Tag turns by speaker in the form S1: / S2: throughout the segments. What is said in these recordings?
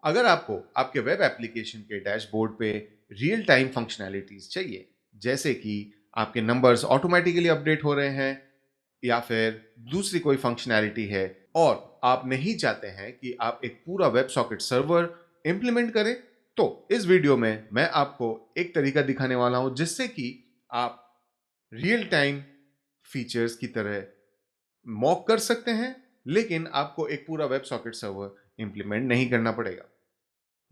S1: अगर आपको आपके वेब एप्लीकेशन के डैशबोर्ड पे रियल टाइम फंक्शनैलिटीज चाहिए, जैसे कि आपके नंबर्स ऑटोमेटिकली अपडेट हो रहे हैं या फिर दूसरी कोई फंक्शनैलिटी है, और आप नहीं चाहते हैं कि आप एक पूरा वेब सॉकेट सर्वर इंप्लीमेंट करें, तो इस वीडियो में मैं आपको एक तरीका दिखाने वाला हूं जिससे कि आप रियल टाइम फीचर्स की तरह मॉक कर सकते हैं, लेकिन आपको एक पूरा वेब सॉकेट सर्वर इंप्लीमेंट नहीं करना पड़ेगा।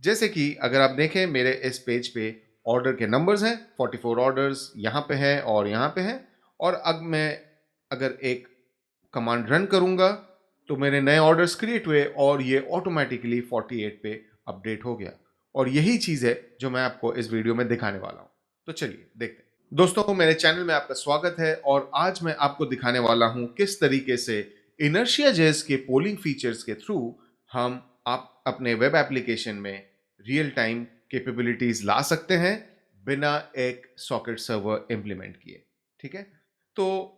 S1: जैसे कि अगर आप देखें मेरे इस पेज पे ऑर्डर के नंबर्स हैं, 44 ऑर्डर्स यहाँ पे हैं और यहाँ पे हैं। और अब मैं अगर एक कमांड रन करूंगा तो मेरे नए ऑर्डर्स क्रिएट हुए और ये ऑटोमेटिकली 48 पे अपडेट हो गया। और यही चीज़ है जो मैं आपको इस वीडियो में दिखाने वाला हूं। तो चलिए देखते हैं। दोस्तों, मेरे चैनल में आपका स्वागत है और आज मैं आपको दिखाने वाला हूं किस तरीके से इनर्शिया जेएस के पोलिंग फीचर्स के थ्रू हम आप अपने वेब एप्लीकेशन में रियल टाइम कैपेबिलिटीज ला सकते हैं बिना एक सॉकेट सर्वर इंप्लीमेंट किए। ठीक है, तो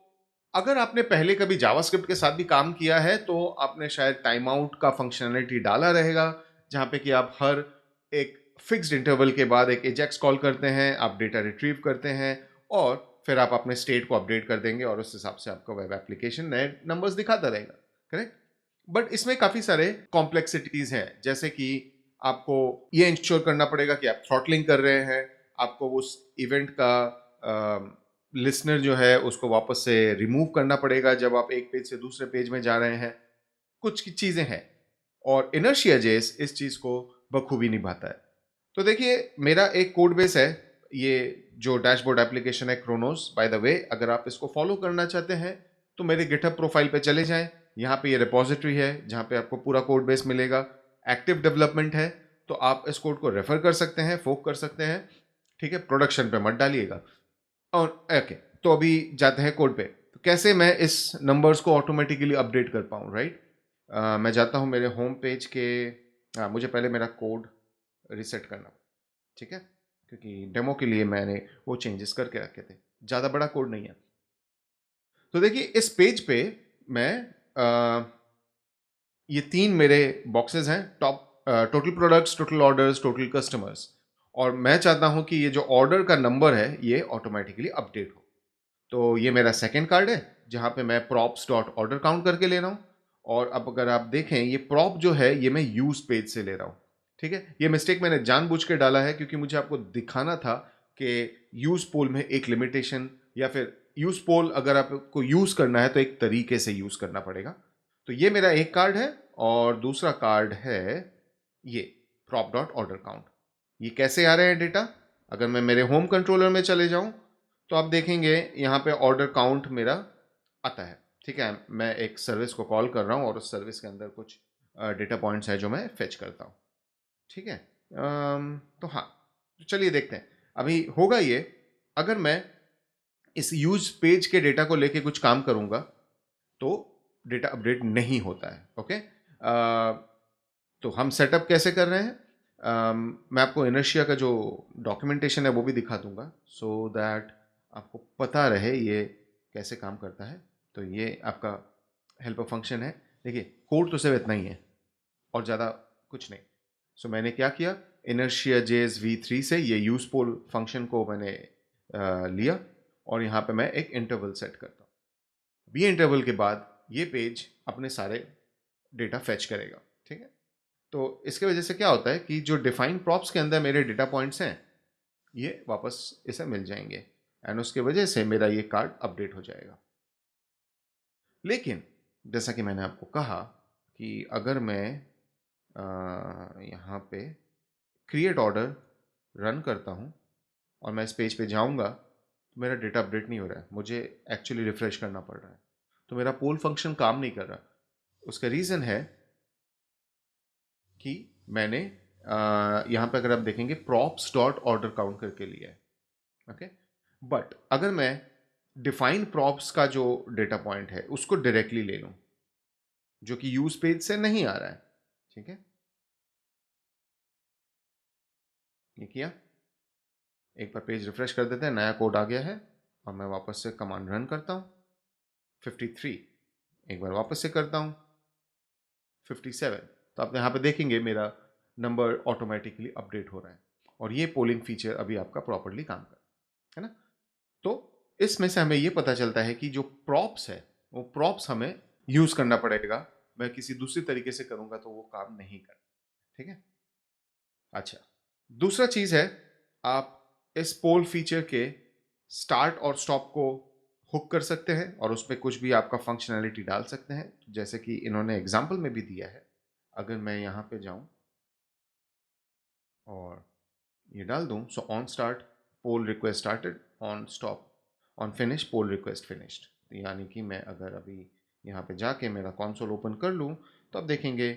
S1: अगर आपने पहले कभी जावास्क्रिप्ट के साथ भी काम किया है तो आपने शायद टाइम आउट का फंक्शनैलिटी डाला रहेगा, जहां पे कि आप हर एक फिक्स्ड इंटरवल के बाद एक एजेक्स कॉल करते हैं, आप डेटा रिट्रीव करते हैं और फिर आप अपने स्टेट को अपडेट कर देंगे और उस हिसाब से आपका वेब एप्लीकेशन नए नंबर्स दिखाता रहेगा। करेक्ट, बट इसमें काफी सारे कॉम्प्लेक्सिटीज हैं, जैसे कि आपको ये इंश्योर करना पड़ेगा कि आप थ्रॉटलिंग कर रहे हैं, आपको उस इवेंट का लिसनर जो है उसको वापस से रिमूव करना पड़ेगा जब आप एक पेज से दूसरे पेज में जा रहे हैं। कुछ की चीजें हैं और इनर्शिया जेएस इस चीज को बखूबी निभाता है। तो देखिए, मेरा एक कोड बेस है, ये जो डैशबोर्ड एप्लीकेशन है क्रोनोस। बाय द वे, अगर आप इसको फॉलो करना चाहते हैं तो मेरे गिटहब प्रोफाइल पे चले जाएं। यहाँ पे ये रिपोजिटरी है जहाँ पे आपको पूरा कोड बेस मिलेगा। एक्टिव डेवलपमेंट है, तो आप इस कोड को रेफर कर सकते हैं, फोक कर सकते हैं। ठीक है, प्रोडक्शन पे मत डालिएगा। और ओके, तो अभी जाते हैं कोड पे। तो कैसे मैं इस नंबर्स को ऑटोमेटिकली अपडेट कर पाऊँ, राइट? मैं जाता हूँ मेरे होम पेज के। मुझे पहले मेरा कोड रिसेट करना, ठीक है, क्योंकि डेमो के लिए मैंने वो चेंजेस करके रखे थे। ज़्यादा बड़ा कोड नहीं है। तो देखिए, इस पेज पे मैं ये तीन मेरे बॉक्सेस हैं, top total products, total orders, total customers. और मैं चाहता हूं कि ये जो ऑर्डर का नंबर है ये ऑटोमेटिकली अपडेट हो। तो ये मेरा सेकेंड कार्ड है जहां पे मैं प्रॉप्स डॉट ऑर्डर काउंट करके ले रहा हूं। और अब अगर आप देखें, ये प्रॉप जो है ये मैं यूज पेज से ले रहा हूं। ठीक है, ये मिस्टेक मैंने जानबूझ के डाला है क्योंकि मुझे आपको दिखाना था कि यूज पोल में एक लिमिटेशन, या फिर यूज पोल अगर आपको यूज करना है तो एक तरीके से यूज करना पड़ेगा। तो ये मेरा एक कार्ड है और दूसरा कार्ड है ये प्रॉप डॉट ऑर्डर काउंट। ये कैसे आ रहे हैं डेटा? अगर मैं मेरे होम कंट्रोलर में चले जाऊं तो आप देखेंगे यहाँ पे ऑर्डर काउंट मेरा आता है। ठीक है, मैं एक सर्विस को कॉल कर रहा हूँ और उस सर्विस के अंदर कुछ डेटा पॉइंट्स है जो मैं फेच करता हूँ। ठीक है, तो हाँ, तो चलिए देखते हैं अभी होगा ये। अगर मैं इस यूज पेज के डेटा को लेके कुछ काम करूंगा तो डेटा अपडेट नहीं होता है। ओके, तो हम सेटअप कैसे कर रहे हैं? मैं आपको इनर्शिया का जो डॉक्यूमेंटेशन है वो भी दिखा दूंगा, सो दैट आपको पता रहे ये कैसे काम करता है। तो ये आपका हेल्पर फंक्शन है। देखिए, कोड तो सिर्फ इतना ही है और ज़्यादा कुछ नहीं। सो मैंने क्या किया, इनर्शिया जेएस v3 से ये यूज पोल फंक्शन को मैंने लिया और यहाँ पे मैं एक इंटरवल सेट करता हूँ। बी इंटरवल के बाद ये पेज अपने सारे डेटा फेच करेगा। ठीक है, तो इसके वजह से क्या होता है कि जो डिफाइन प्रॉप्स के अंदर मेरे डेटा पॉइंट्स हैं ये वापस इसे मिल जाएंगे एंड उसके वजह से मेरा ये कार्ड अपडेट हो जाएगा। लेकिन जैसा कि मैंने आपको कहा कि अगर मैं यहाँ पे क्रिएट ऑर्डर रन करता हूँ और मैं इस पेज पे जाऊँगा तो मेरा डेटा अपडेट नहीं हो रहा है, मुझे एक्चुअली रिफ्रेश करना पड़ रहा है। तो मेरा पोल फंक्शन काम नहीं कर रहा। उसका रीज़न है कि मैंने यहाँ पे अगर आप देखेंगे प्रॉप्स डॉट ऑर्डर काउंट करके लिया है। ओके, बट अगर मैं डिफाइन प्रॉप्स का जो डेटा पॉइंट है उसको डायरेक्टली ले लूँ जो कि यूज पेज से नहीं आ रहा है। ठीक है, ये किया, एक बार पेज रिफ्रेश कर देते हैं, नया कोड आ गया है और मैं वापस से कमांड रन करता हूँ। 53, एक बार वापस से करता हूँ 57। तो आप यहाँ पे देखेंगे मेरा नंबर ऑटोमेटिकली अपडेट हो रहा है, और ये पोलिंग फीचर अभी आपका प्रॉपरली काम कर रहा है ना। तो इसमें से हमें ये पता चलता है कि जो प्रॉप्स है वो प्रॉप्स हमें यूज करना पड़ेगा, मैं किसी दूसरी तरीके से करूंगा तो वो काम नहीं कर। ठीक है। अच्छा, दूसरा चीज है, आप इस पोल फीचर के स्टार्ट और स्टॉप को हुक कर सकते हैं और उस पर कुछ भी आपका फंक्शनैलिटी डाल सकते हैं, जैसे कि इन्होंने एग्जांपल में भी दिया है। अगर मैं यहां पे जाऊं और ये डाल दूं, so on start poll request started, on stop on finish poll request finished, यानी कि मैं अगर अभी यहाँ पे जाके मेरा कंसोल ओपन कर लूँ तो आप देखेंगे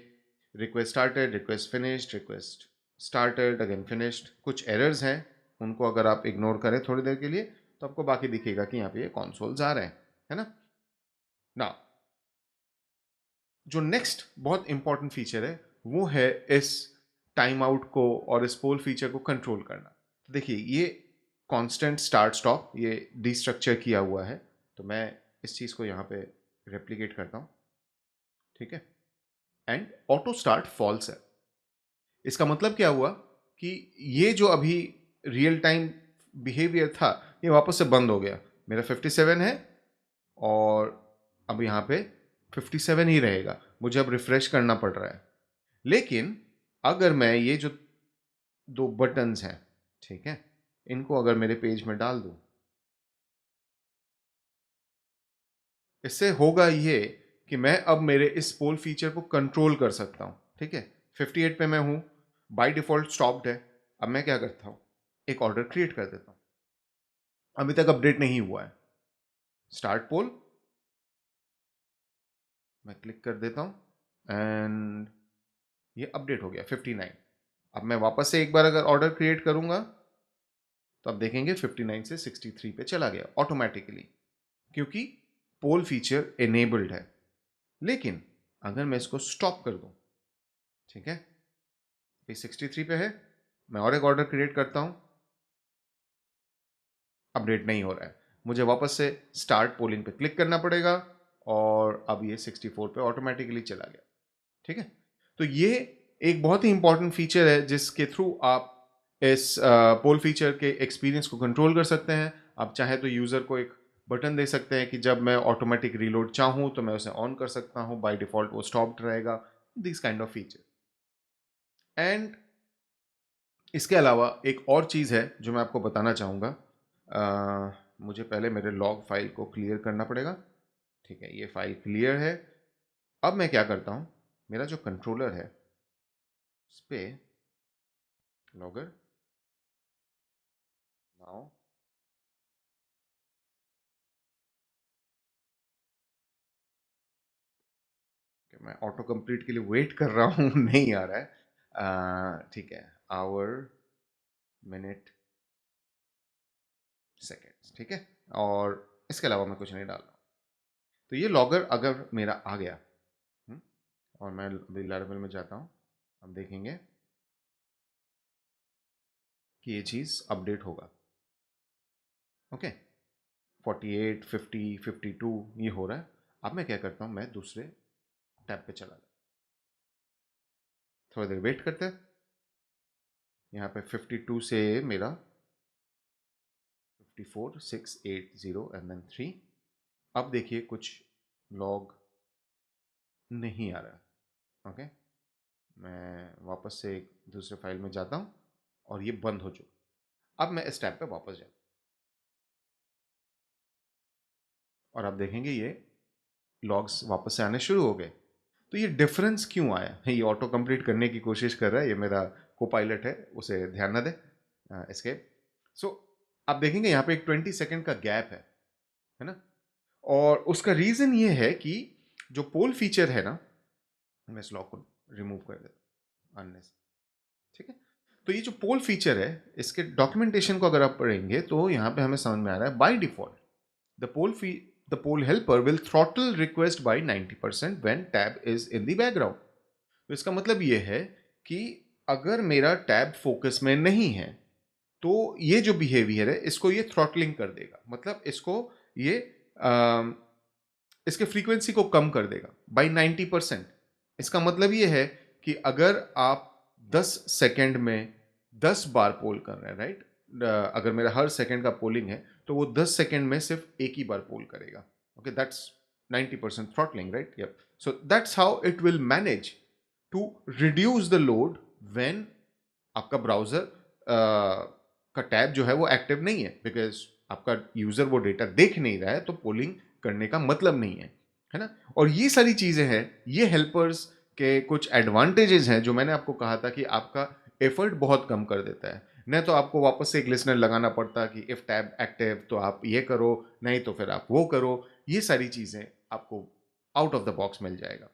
S1: request started, request finished, request started again finished. कुछ एरर्स हैं, उनको अगर आप इग्नोर करें थोड़ी देर के लिए तो आपको बाकी दिखेगा कि यहाँ पे ये कॉन्सोल्स आ रहे हैं, है ना। ना, जो नेक्स्ट बहुत इंपॉर्टेंट फीचर है वो है इस टाइम आउट को और इस पोल फीचर को कंट्रोल करना। तो देखिए, ये कांस्टेंट स्टार्ट स्टॉप ये डिस्ट्रक्चर किया हुआ है, तो मैं इस चीज को यहाँ पे रेप्लिकेट करता हूँ। ठीक है। एंड ऑटो स्टार्ट फॉल्स है। इसका मतलब क्या हुआ कि ये जो अभी रियल टाइम बिहेवियर था ये वापस से बंद हो गया। मेरा 57 है और अब यहाँ पे 57 ही रहेगा, मुझे अब रिफ्रेश करना पड़ रहा है। लेकिन अगर मैं ये जो दो बटन्स हैं, ठीक है, इनको अगर मेरे पेज में डाल दूं, इससे होगा ये कि मैं अब मेरे इस पोल फीचर को कंट्रोल कर सकता हूं। ठीक है, 58 पे मैं हूं, बाय डिफॉल्ट स्टॉप्ड है। अब मैं क्या करता हूं, एक ऑर्डर क्रिएट कर देता हूं, अभी तक अपडेट नहीं हुआ है। स्टार्ट पोल मैं क्लिक कर देता हूं एंड ये अपडेट हो गया 59। अब मैं वापस से एक बार अगर ऑर्डर क्रिएट करूंगा तो आप देखेंगे 59 से 63 पे चला गया ऑटोमेटिकली, क्योंकि पोल फीचर एनेबल्ड है। लेकिन अगर मैं इसको स्टॉप कर दूं, ठीक है, ये 63 पे है, मैं और एक ऑर्डर क्रिएट करता हूं, अपडेट नहीं हो रहा है, मुझे वापस से स्टार्ट पोलिंग पे क्लिक करना पड़ेगा और अब ये 64 पे ऑटोमेटिकली चला गया। ठीक है। तो ये एक बहुत ही इंपॉर्टेंट फीचर है जिसके थ्रू आप इस पोल फीचर के एक्सपीरियंस को कंट्रोल कर सकते हैं। आप चाहे तो यूजर को एक बटन दे सकते हैं कि जब मैं ऑटोमेटिक रीलोड चाहूं तो मैं उसे ऑन कर सकता हूं, बाय डिफॉल्ट वो स्टॉप्ड रहेगा, this kind of feature. And इसके अलावा एक और चीज़ है जो मैं आपको बताना चाहूँगा। मुझे पहले मेरे लॉग फाइल को क्लियर करना पड़ेगा। ठीक है, ये फाइल क्लियर है। अब मैं क्या करता हूँ, मेरा जो कंट्रोलर है उस पर लॉगर नाउ, मैं ऑटो कंप्लीट के लिए वेट कर रहा हूँ नहीं आ रहा है। ठीक है, आवर मिनट सेकेंड्स, ठीक है, और इसके अलावा मैं कुछ नहीं डाल रहा हूँ। तो ये लॉगर अगर मेरा आ गया, हम्म, और मैं अभी लारावेल में जाता हूँ, अब देखेंगे कि ये चीज़ अपडेट होगा। ओके, 48, 50, 52 ये हो रहा है। अब मैं क्या करता हूँ, मैं दूसरे टैब पे चला जाता, थोड़ी देर वेट करते हैं। यहाँ पे 52 से मेरा 54, 6, 8, 0 एंड देन 3। अब देखिए कुछ लॉग नहीं आ रहा। ओके, मैं वापस से एक दूसरे फाइल में जाता हूँ और ये बंद हो चुका। अब मैं इस टैब पे वापस जाता हूँ और आप देखेंगे ये लॉग्स वापस से आने शुरू हो गए। तो ये डिफरेंस क्यों आया, ये ऑटो कंप्लीट करने की कोशिश कर रहा है, ये मेरा को पायलट है, उसे ध्यान न दे। एस्केप। सो आप देखेंगे यहाँ पे एक 20 सेकेंड का गैप है ना। और उसका रीजन ये है कि जो पोल फीचर है ना, मैं इस लॉक को रिमूव कर देता हूँ, ठीक है। तो ये जो पोल फीचर है इसके डॉक्यूमेंटेशन को अगर आप पढ़ेंगे तो यहाँ पे हमें समझ में आ रहा है, by default the poll helper will throttle request by 90% when tab is in the background। तो इसका मतलब ये है कि अगर मेरा टैब फोकस में नहीं है तो ये जो बिहेवियर है इसको ये थ्रॉटलिंग कर देगा, मतलब इसको ये इसके फ्रीक्वेंसी को कम कर देगा बाई 90%। इसका मतलब ये है कि अगर आप 10 सेकंड में 10 बार पोल कर रहा है, राइट? अगर मेरा हर सेकंड का पोलिंग है तो वो 10 सेकंड में सिर्फ एक ही बार पोल करेगा. Okay, that's 90% throttling, right? Yup. So that's how it will manage to reduce the load when आपका ब्राउजर का टैब जो है वो एक्टिव नहीं है, बिकॉज आपका यूजर वो डेटा देख नहीं रहा है, तो पोलिंग करने का मतलब नहीं है ना? और ये सारी चीजें हैं, ये हेल्पर्स के कुछ एडवांटेजेस हैं जो मैंने आपको कहा था कि आपका एफर्ट बहुत कम कर देता है. नहीं तो आपको वापस से एक लिसनर लगाना पड़ता कि इफ टैब एक्टिव तो आप ये करो, नहीं तो फिर आप वो करो. ये सारी चीजें आपको आउट ऑफ द बॉक्स मिल जाएगा.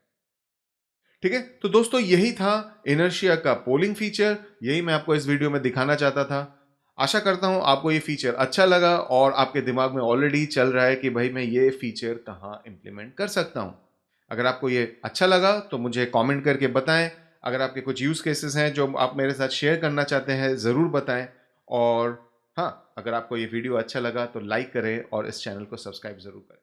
S1: ठीक है, तो दोस्तों यही था इनर्शिया का पोलिंग फीचर. यही मैं आपको इस वीडियो में दिखाना चाहता था. आशा करता हूं आपको ये फीचर अच्छा लगा और आपके दिमाग में ऑलरेडी चल रहा है कि भाई मैं ये फीचर कहां इंप्लीमेंट कर सकता हूं. अगर आपको ये अच्छा लगा तो मुझे कमेंट करके बताएं. अगर आपके कुछ यूज केसेस हैं जो आप मेरे साथ शेयर करना चाहते हैं, जरूर बताएं. और हाँ, अगर आपको ये वीडियो अच्छा लगा तो लाइक करें और इस चैनल को सब्सक्राइब जरूर करें.